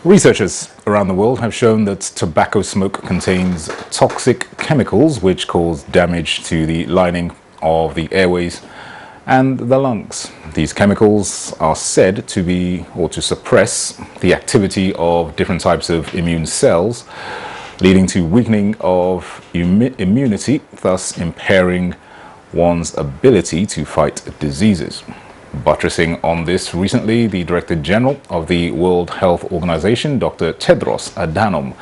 Researchers around the world have shown that tobacco smoke contains toxic chemicals which cause damage to the lining of the airways and the lungs. These chemicals are said to be or to suppress the activity of different types of immune cells, leading to weakening of immunity, thus impairing one's ability to fight diseases. Buttressing on this recently, the Director General of the World Health Organization, Dr. Tedros Adhanom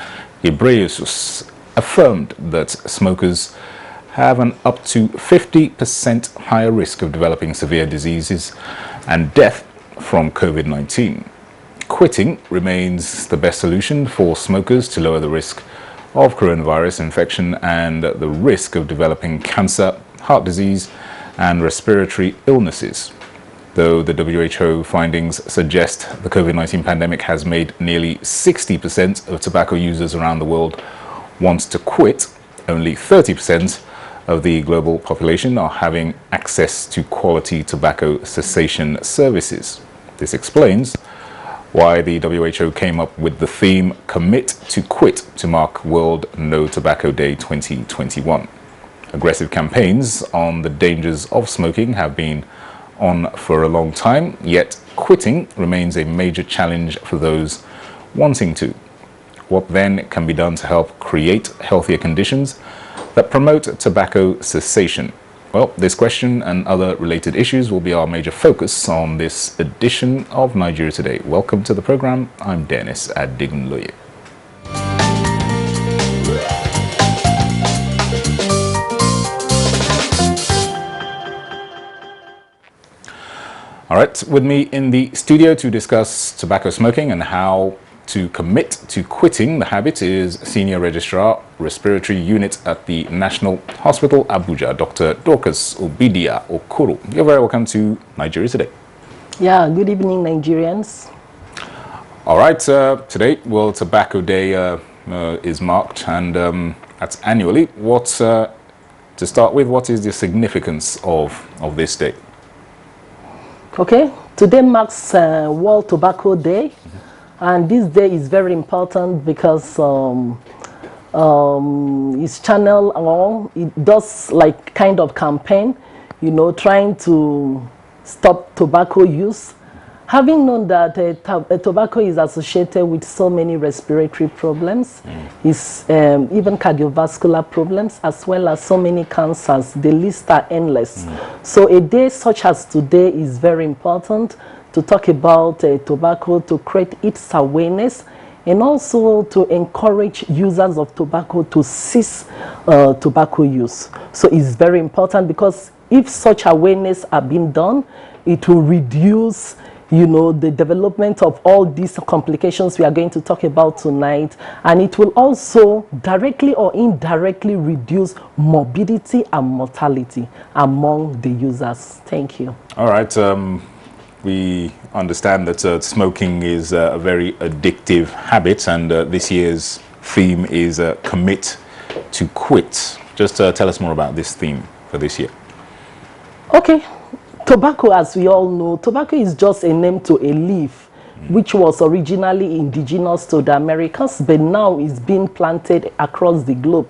Ghebreyesus, affirmed that smokers have an up to 50% higher risk of developing severe diseases and death from COVID-19. Quitting remains the best solution for smokers to lower the risk of coronavirus infection and the risk of developing cancer, heart disease, and respiratory illnesses. Though the WHO findings suggest the COVID-19 pandemic has made nearly 60% of tobacco users around the world want to quit, only 30% of the global population are having access to quality tobacco cessation services. This explains why the WHO came up with the theme Commit to Quit to mark World No Tobacco Day 2021. Aggressive campaigns on the dangers of smoking have been on for a long time, yet quitting remains a major challenge for those wanting to. What then can be done to help create healthier conditions that promote tobacco cessation? Well, this question and other related issues will be our major focus on this edition of Nigeria Today. Welcome to the program. I'm Dennis Adigunloye. All right, with me in the studio to discuss tobacco smoking and how to commit to quitting the habit is Senior Registrar, Respiratory Unit at the National Hospital, Abuja, Dr. Dorcas Obidia Okoro. You're very welcome to Nigeria Today. Yeah, good evening, Nigerians. All right, today, World Tobacco Day is marked, and that's annually. To start with, what is the significance of this day? Okay, today marks World Tobacco Day, and this day is very important because it's channel along. It does like kind of campaign, you know, trying to stop tobacco use. Having known that tobacco is associated with so many respiratory problems, even cardiovascular problems, as well as so many cancers, the list are endless. So a day such as today is very important to talk about tobacco, to create its awareness, and also to encourage users of tobacco to cease tobacco use. So it's very important because if such awareness are being done, it will reduce, you know, the development of all these complications we are going to talk about tonight, and it will also directly or indirectly reduce morbidity and mortality among the users. Thank you. All right. We understand that smoking is a very addictive habit, and this year's theme is Commit to Quit. Just tell us more about this theme for this year. Okay. Tobacco, as we all know, tobacco is just a name to a leaf, which was originally indigenous to the Americas, but now is being planted across the globe.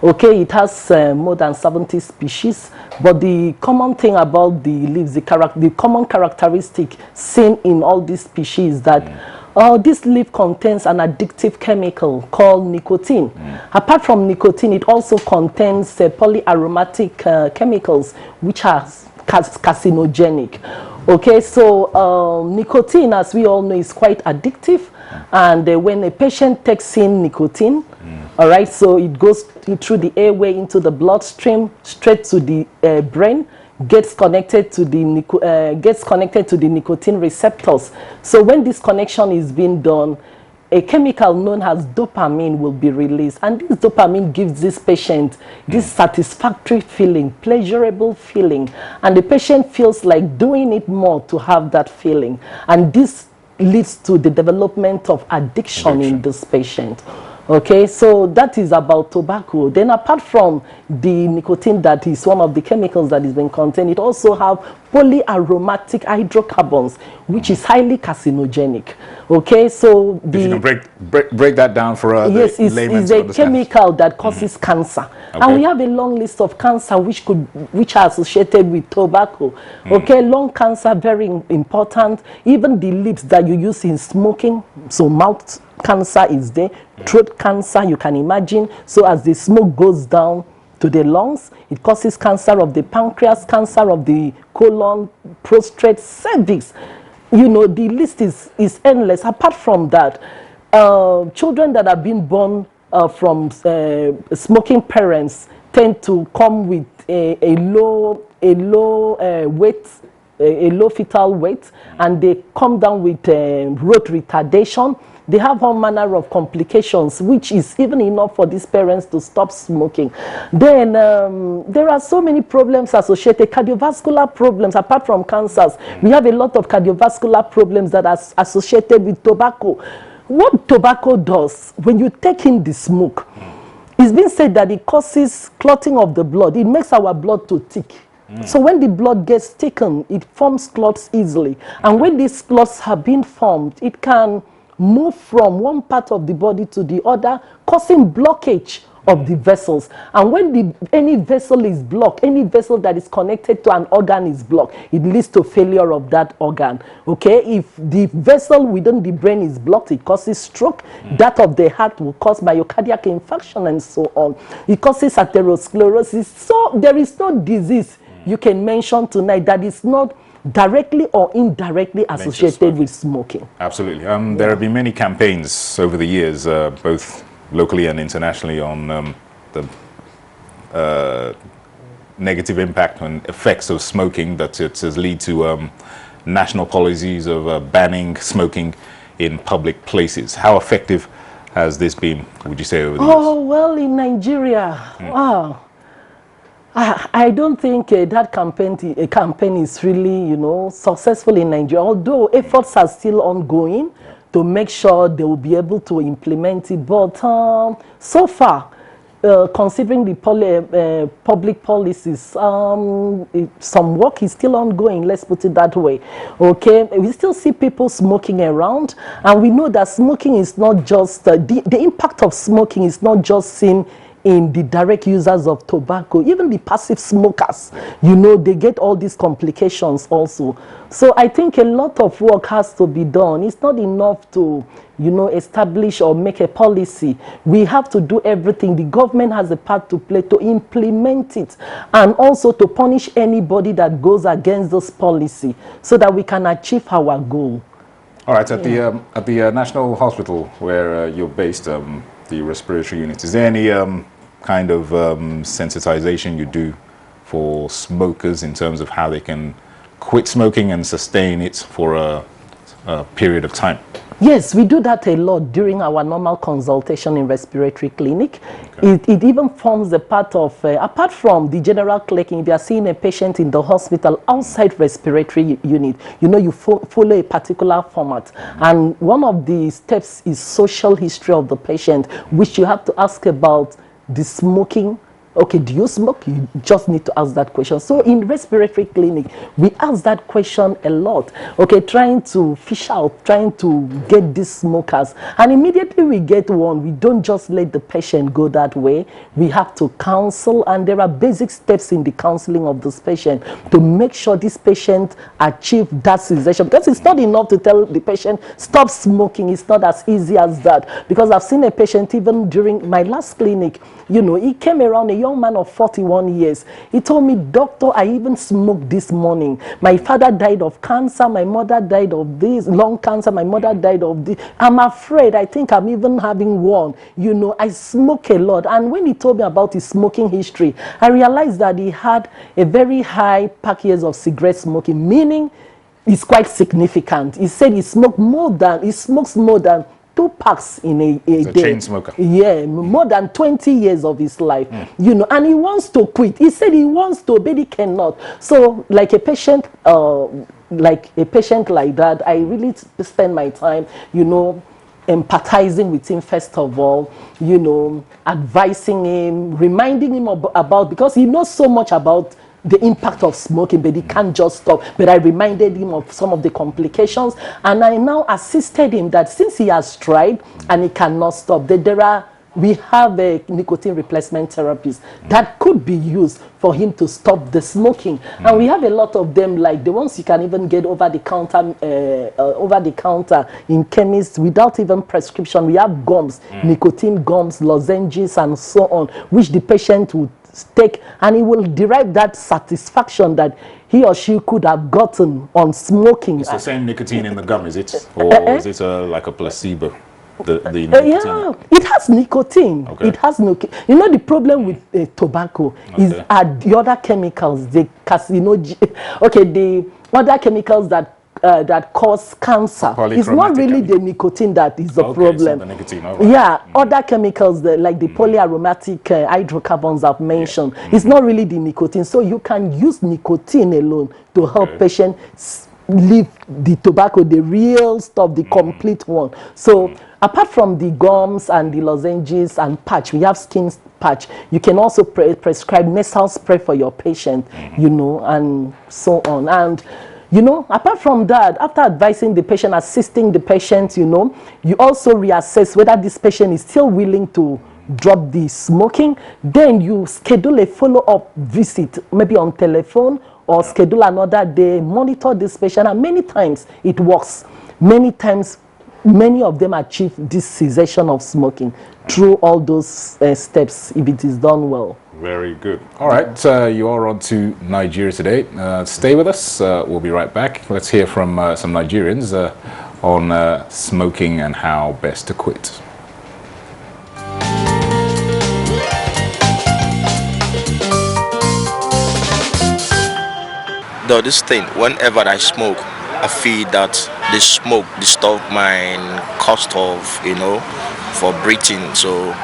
Okay, it has more than 70 species, but the common thing about the leaves, the common characteristic seen in all these species is that this leaf contains an addictive chemical called nicotine. Apart from nicotine, it also contains polyaromatic chemicals, which are carcinogenic. Okay, so nicotine, as we all know, is quite addictive, and when a patient takes in nicotine, all right, so it goes through the airway into the bloodstream straight to the brain, gets connected to the nicotine receptors. So when this connection is being done, a chemical known as dopamine will be released, and this dopamine gives this patient this satisfactory feeling, pleasurable feeling, and the patient feels like doing it more to have that feeling, and this leads to the development of addiction in this patient. Okay, so that is about tobacco. Then apart from the nicotine that is one of the chemicals that is being contained, it also have polyaromatic hydrocarbons, which is highly carcinogenic. Okay, so If you can break that down for yes, the layman it's to a understand. chemical that causes cancer. Okay. And we have a long list of cancer which are associated with tobacco. Okay, lung cancer, very important. Even the lips that you use in smoking, so mouth cancer is there. Throat cancer, you can imagine. So as the smoke goes down to the lungs, it causes cancer of the pancreas, cancer of the colon, prostate, cervix. You know, the list is endless. Apart from that, children that have been born from smoking parents tend to come with a low weight, a low fetal weight, and they come down with growth retardation. They have all manner of complications, which is even enough for these parents to stop smoking. Then there are so many problems associated, cardiovascular problems, apart from cancers. We have a lot of cardiovascular problems that are associated with tobacco. What tobacco does, when you take in the smoke, it's been said that it causes clotting of the blood. It makes our blood to thick. So when the blood gets thickened, it forms clots easily. And when these clots have been formed, it can move from one part of the body to the other, causing blockage of the vessels. And when any vessel is blocked, any vessel that is connected to an organ is blocked, it leads to failure of that organ. Okay, if the vessel within the brain is blocked, it causes stroke. That of the heart will cause myocardial infarction and so on. It causes atherosclerosis. So there is no disease you can mention tonight that is not directly or indirectly associated with smoking. Absolutely. There have been many campaigns over the years, both locally and internationally, on the negative impact and effects of smoking, that it has led to national policies of banning smoking in public places. How effective has this been, would you say, over the years? Oh, well, in Nigeria, I don't think that campaign is really, you know, successful in Nigeria, although efforts are still ongoing to make sure they will be able to implement it. But so far, considering the public policies, some work is still ongoing, let's put it that way. Okay, we still see people smoking around, and we know that smoking is not just, the impact of smoking is not just seen in the direct users of tobacco. Even the passive smokers, you know, they get all these complications also. So I think a lot of work has to be done. It's not enough to, you know, establish or make a policy. We have to do everything. The government has a part to play to implement it, and also to punish anybody that goes against this policy, so that we can achieve our goal. All right, at the National Hospital where you're based, the respiratory unit, is there any kind of sensitization you do for smokers in terms of how they can quit smoking and sustain it for a period of time? Yes, we do that a lot during our normal consultation in respiratory clinic. Okay. It even forms a part of, apart from the general clicking, if you are seeing a patient in the hospital outside respiratory unit, you know, you follow a particular format. And one of the steps is social history of the patient, which you have to ask about the smoking. Okay, do you smoke? You just need to ask that question. So in respiratory clinic, we ask that question a lot. Okay, trying to fish out, trying to get these smokers. And immediately we get one, we don't just let the patient go that way. We have to counsel, and there are basic steps in the counseling of this patient to make sure this patient achieve that cessation. Because it's not enough to tell the patient, stop smoking. It's not as easy as that. Because I've seen a patient even during my last clinic, you know, he came around, a young man of 41 years. He told me, doctor, I even smoked this morning. My father died of cancer. My mother died of this, lung cancer. My mother died of this. I'm afraid, I think I'm even having one. You know, I smoke a lot. And when he told me about his smoking history, I realized that he had a very high pack years of cigarette smoking, meaning it's quite significant. He said he smokes more than 2 packs in a day. Chain smoker. Yeah, more than 20 years of his life. You know, and he wants to quit. He said he wants to, but he cannot. So, like a patient like that, I really spend my time, you know, empathizing with him first of all, you know, advising him, reminding him about, because he knows so much about the impact of smoking, but he can't just stop. But I reminded him of some of the complications, and I now assisted him that since he has tried and he cannot stop, that we have a nicotine replacement therapies that could be used for him to stop the smoking. And we have a lot of them, like the ones you can even get over the counter in chemists without even prescription. We have gums, nicotine gums, lozenges, and so on, which the patient would take, and he will derive that satisfaction that he or she could have gotten on smoking. It's the same nicotine in the gum, is it? Or is it like a placebo? The nicotine? Yeah, it has nicotine. Okay. It has no. You know, the problem with tobacco is the other chemicals, the the other chemicals that cause cancer. It's not really the nicotine that is the problem. It's the nicotine. Yeah, other chemicals like the polyaromatic hydrocarbons I've mentioned. It's not really the nicotine. So you can use nicotine alone to help patients leave the tobacco, the real stuff, the complete one. So apart from the gums and the lozenges and patch, we have skin patch. You can also prescribe nasal spray for your patient, you know, and so on. And you know, apart from that, after advising the patient, assisting the patient, you know, you also reassess whether this patient is still willing to drop the smoking. Then you schedule a follow-up visit, maybe on telephone, or schedule another day, monitor this patient, and many times it works. Many times, many of them achieve this cessation of smoking through all those steps if it is done well. Very good. All right, you are on to Nigeria Today. Stay with us. We'll be right back. Let's hear from some Nigerians on smoking and how best to quit. Though this thing, whenever I smoke, I feel that the smoke disturbs my cost of, you know, for breathing. So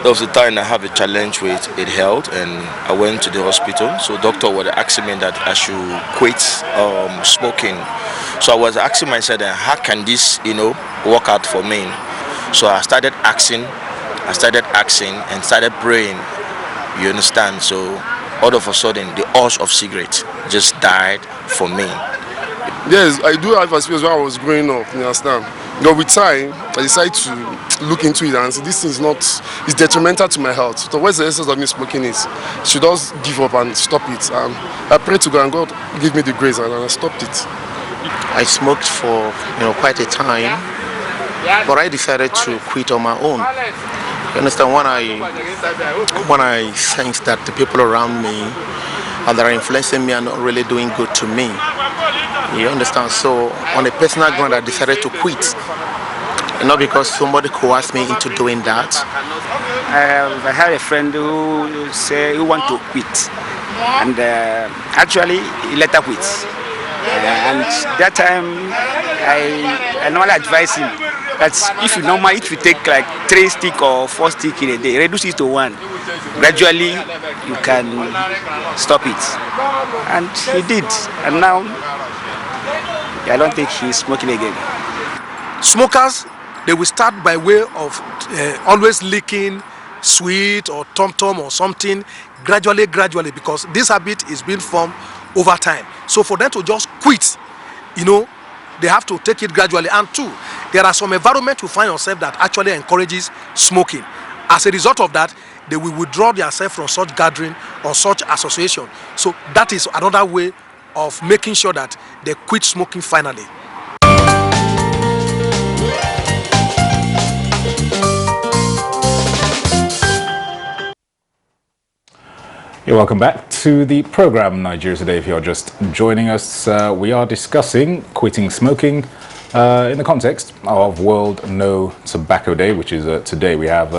there was a time I have a challenge with health, and I went to the hospital. So doctor was asking me that I should quit smoking. So I was asking myself, how can this, you know, work out for me? So I started asking and started praying. You understand? So all of a sudden, the urge of cigarette just died for me. Yes, I do have experience when I was growing up, you understand? But with time, I decided to look into it and say this is it's detrimental to my health. So what's the essence of me smoking is? Should just give up and stop it. I pray to God and God give me the grace and I stopped it. I smoked for quite a time, but I decided to quit on my own. You understand, when I sense that the people around me that are influencing me are not really doing good to me. You understand? So on a personal ground, I decided to quit. Not because somebody coerced me into doing that. I had a friend who said he want to quit, and actually he let her quit. And that time I normally advise him that if you take like 3 sticks or 4 sticks in a day, reduce it to 1. Gradually you can stop it. And he did. And now I don't think he's smoking again. Smokers, they will start by way of always licking sweet or tom-tom or something gradually, because this habit is being formed over time. So for them to just quit, they have to take it gradually. And 2, there are some environments you find yourself that actually encourages smoking. As a result of that, they will withdraw themselves from such gathering or such association. So that is another way of making sure that they quit smoking finally. You're welcome back to the program Nigeria Today. If you're just joining us, we are discussing quitting smoking in the context of World No Tobacco Day, which is today. We have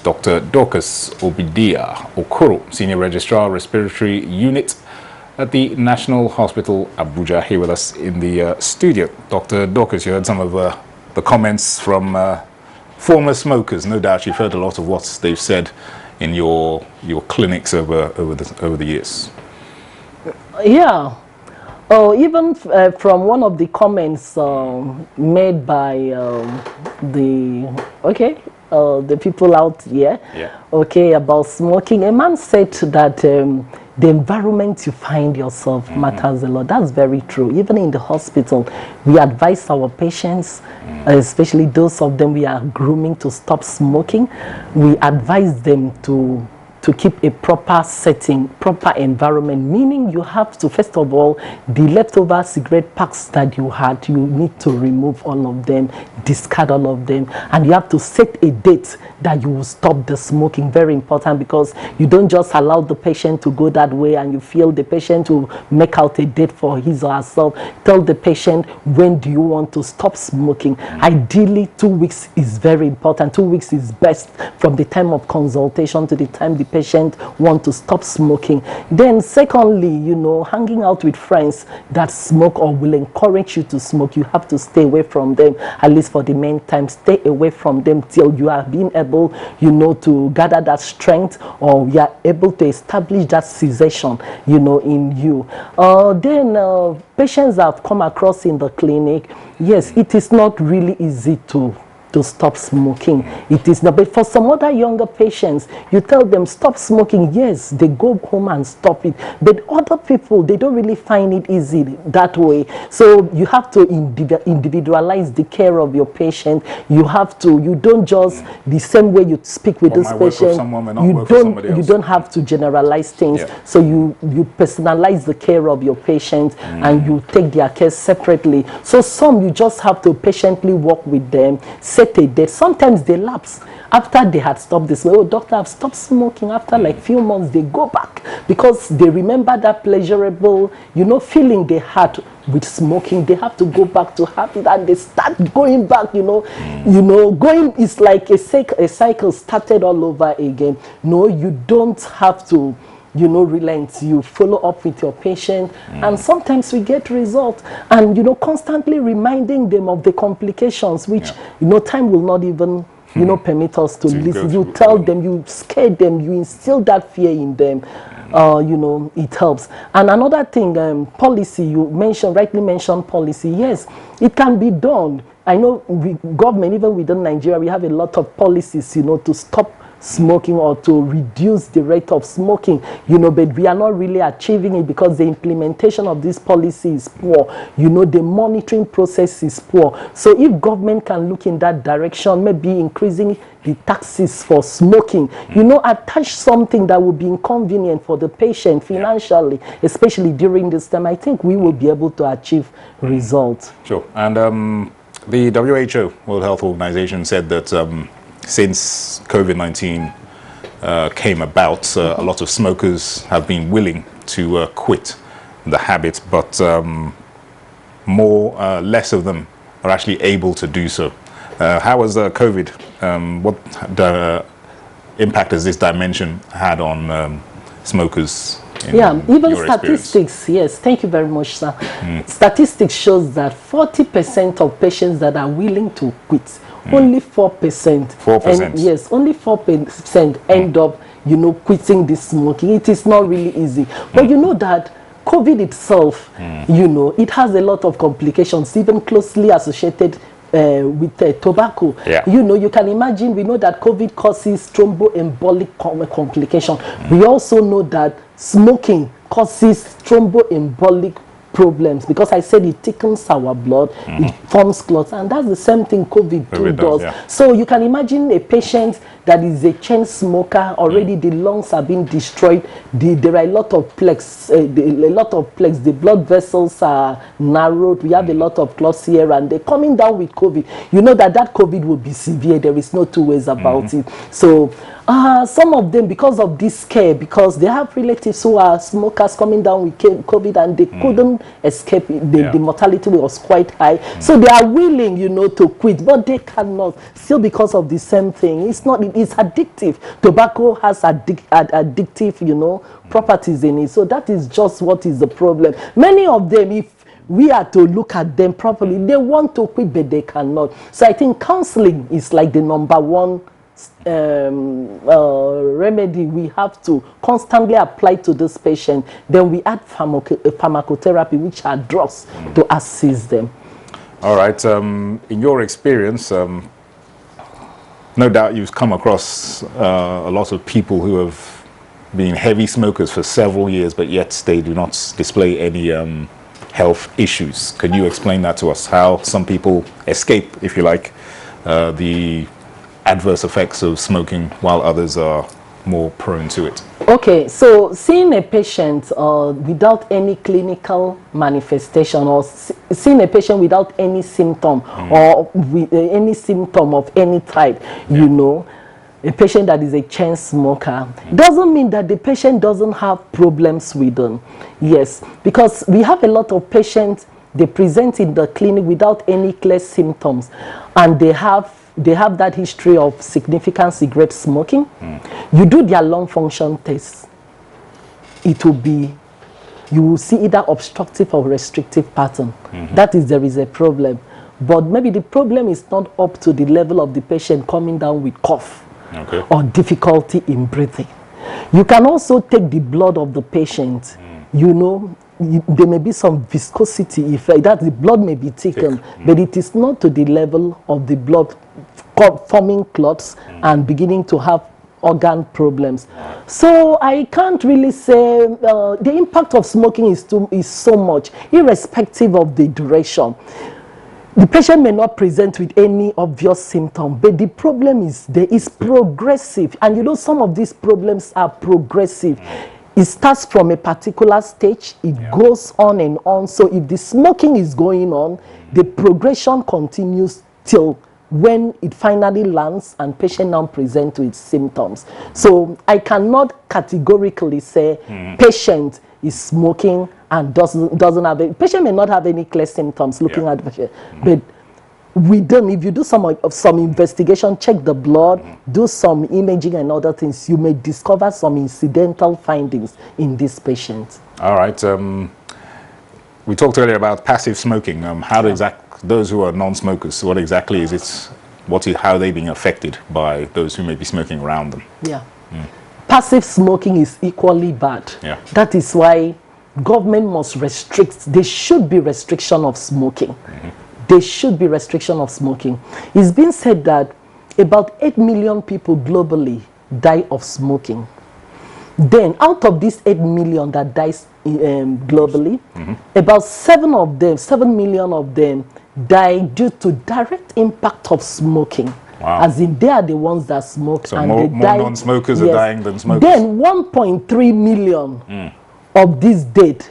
Dr. Dorcas Obidia Okoro, Senior Registrar, Respiratory Unit at the National Hospital Abuja, here with us in the studio. Dr. Dorcas, you heard some of the comments from former smokers. No doubt you've heard a lot of what they've said in your clinics over the years. Yeah. Oh, even from one of the comments made by the people out here, okay, about smoking, a man said that the environment you find yourself matters a lot. That's very true. Even in the hospital, we advise our patients, especially those of them we are grooming to stop smoking. We advise them to keep a proper setting, proper environment, meaning you have to, first of all, the leftover cigarette packs that you had, you need to remove all of them, discard all of them, and you have to set a date that you will stop the smoking. Very important, because you don't just allow the patient to go that way and you feel the patient will make out a date for his or herself. Tell the patient, when do you want to stop smoking? Ideally, 2 weeks is very important. 2 weeks is best from the time of consultation to the time the patient want to stop smoking. Then secondly, you know, hanging out with friends that smoke or will encourage you to smoke, you have to stay away from them, at least for the meantime. Stay away from them till you are being able, you know, to gather that strength, or you are able to establish that cessation, you know, in you. Then patients I've come across in the clinic, yes, it is not really easy to stop smoking. It is not. But for some other younger patients, you tell them stop smoking, yes, they go home and stop it. But other people, they don't really find it easy that way. So you have to individualize the care of your patient. You have to, you don't just the same way you speak with this patient, you don't have to generalize things. So you personalize the care of your patient and you take their care separately. So some you just have to patiently work with them, set a date. Sometimes they lapse after they had stopped this. Oh, doctor, I've stopped smoking. After like few months, they go back because they remember that pleasurable, you know, feeling they had with smoking. They have to go back to have it, and they start going back. You know, going is like a cycle started all over again. No, you don't have to, you know, relent. You follow up with your patient, and sometimes we get results. And, you know, constantly reminding them of the complications, which, you know, time will not even, you know, permit us to listen. You tell them, you scare them, you instill that fear in them. You know, it helps. And another thing, policy, you mentioned, rightly mentioned policy. Yes, it can be done. I know government, even within Nigeria, we have a lot of policies, you know, to stop smoking or to reduce the rate of smoking, you know, but we are not really achieving it because the implementation of this policy is poor. You know, the monitoring process is poor. So if government can look in that direction, maybe increasing the taxes for smoking, you know, attach something that will be inconvenient for the patient financially, especially during this time, I think we will be able to achieve results. Sure. And the WHO, World Health Organization, said that since COVID-19 came about, a lot of smokers have been willing to quit the habit, but less of them are actually able to do so. How has COVID, what impact has this dimension had on smokers? Even statistics, yes, thank you very much, sir. Statistics shows that 40% of patients that are willing to quit, only 4%. 4%. Yes, only 4% end up, you know, quitting this smoking. It is not really easy. But you know that COVID itself, you know, it has a lot of complications, even closely associated with tobacco. You know, you can imagine, we know that COVID causes thromboembolic complication. We also know that smoking causes thromboembolic problems, because I said it thickens our blood, it forms clots, and that's the same thing COVID does. So you can imagine a patient that is a chain smoker, already the lungs are being destroyed, there are a lot of plaques, the blood vessels are narrowed, we have a lot of clots here, and they're coming down with COVID. You know that COVID will be severe, there is no two ways about it. So some of them, because of this care, because they have relatives who are smokers coming down with COVID, and they couldn't escape it. The mortality was quite high. So they are willing, you know, to quit, but they cannot, still because of the same thing. It's not, it's addictive. Tobacco has addictive, you know, properties in it. So that is just what is the problem. Many of them, if we are to look at them properly, they want to quit, but they cannot. So I think counseling is like the number one remedy we have to constantly apply to this patient, then we add pharmacotherapy, which are drugs, to assist them. All right. In your experience, no doubt you've come across a lot of people who have been heavy smokers for several years, but yet they do not display any health issues. Can you explain that to us? How some people escape, if you like, the adverse effects of smoking, while others are more prone to it? Okay, so seeing a patient without any clinical manifestation, or seeing a patient without any symptom or with any symptom of any type, you know, a patient that is a chain smoker, doesn't mean that the patient doesn't have problems with them. Yes, because we have a lot of patients, they present in the clinic without any clear symptoms, and they have that history of significant cigarette smoking. You do their lung function test, it will be, you will see either obstructive or restrictive pattern. That is, there is a problem. But maybe the problem is not up to the level of the patient coming down with cough or difficulty in breathing. You can also take the blood of the patient. You know, there may be some viscosity effect, that the blood may be thickened, but it is not to the level of the blood forming clots and beginning to have organ problems. So I can't really say the impact of smoking is so much, irrespective of the duration. The patient may not present with any obvious symptom, but the problem is there is progressive, and you know some of these problems are progressive. It starts from a particular stage, it goes on and on. So if the smoking is going on, the progression continues till when it finally lands and patient now present with symptoms. So I cannot categorically say patient is smoking and doesn't have a patient may not have any clear symptoms looking at the patient, but with them, if you do some investigation, check the blood, do some imaging and other things, you may discover some incidental findings in this patient. All right. We talked earlier about passive smoking. How do those who are non-smokers, what exactly is it? How are they being affected by those who may be smoking around them? Yeah. Passive smoking is equally bad. Yeah. That is why government must restrict. There should be restriction of smoking. There should be restriction of smoking. It's been said that about 8 million people globally die of smoking. Then out of these 8 million that dies globally, about 7 million of them die due to direct impact of smoking. Wow. As in, they are the ones that smoke. So and more they die. non-smokers are dying than smokers. Then 1.3 million of these dead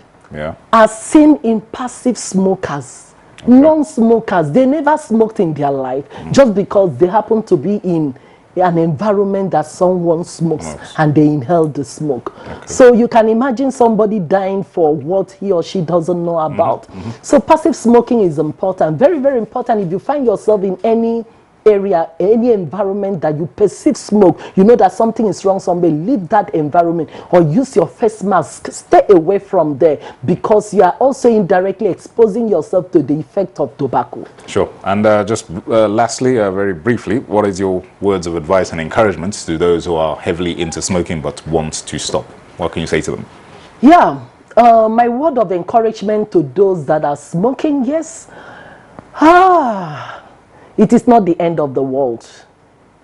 are seen in passive smokers. Non-smokers, they never smoked in their life, just because they happen to be in an environment that someone smokes and they inhale the smoke. So you can imagine somebody dying for what he or she doesn't know about. So passive smoking is important, very, very important. If you find yourself in any area, any environment that you perceive smoke, you know that something is wrong somewhere, leave that environment or use your face mask, stay away from there, because you are also indirectly exposing yourself to the effect of tobacco. Sure. And just lastly, very briefly, what is your words of advice and encouragement to those who are heavily into smoking but want to stop? What can you say to them? Yeah, my word of encouragement to those that are smoking, yes, it is not the end of the world.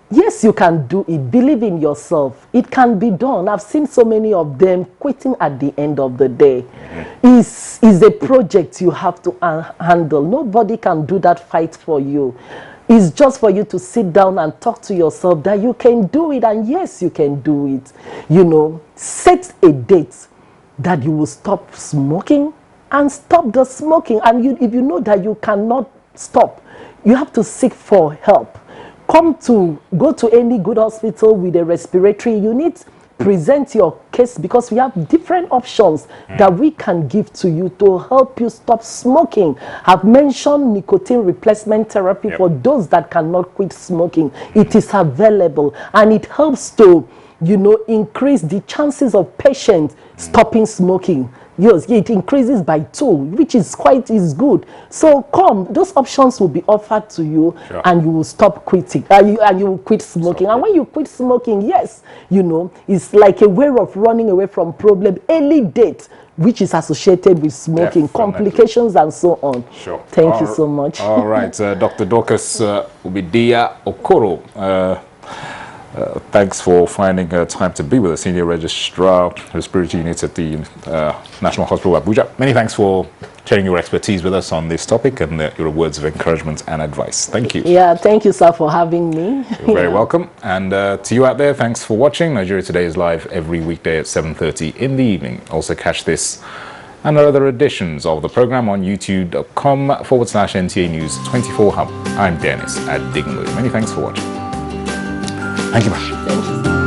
Yes, you can do it. Believe in yourself. It can be done. I've seen so many of them quitting at the end of the day. It's a project you have to handle. Nobody can do that fight for you. It's just for you to sit down and talk to yourself that you can do it, and yes, you can do it. You know, set a date that you will stop smoking and stop the smoking. And if you know that you cannot stop, you have to seek for help. Go to any good hospital with a respiratory unit, present your case, because we have different options that we can give to you to help you stop smoking. I've mentioned nicotine replacement therapy for those that cannot quit smoking. It is available, and it helps to, you know, increase the chances of patients stopping smoking. Yes, it increases by 2, which is good. So those options will be offered to you, Sure. and you will stop quitting. And you will quit smoking. And when you quit smoking, yes, it's like a way of running away from problem. Early date, which is associated with smoking, Definitely. complications, and so on. Sure. Thank you so much. All right, Dr. Dorcas Ubidia Okoro. Thanks for finding time to be with us, Senior Registrar, Respiratory Unit at the National Hospital Abuja. Many thanks for sharing your expertise with us on this topic and your words of encouragement and advice. Thank you. Yeah, thank you, sir, for having me. You're very welcome. And to you out there, thanks for watching. Nigeria Today is live every weekday at 7:30 in the evening. Also catch this and other editions of the program on youtube.com/NTA News 24 Hub. I'm Dennis at Digmo. Many thanks for watching. Thank you much. Thank you.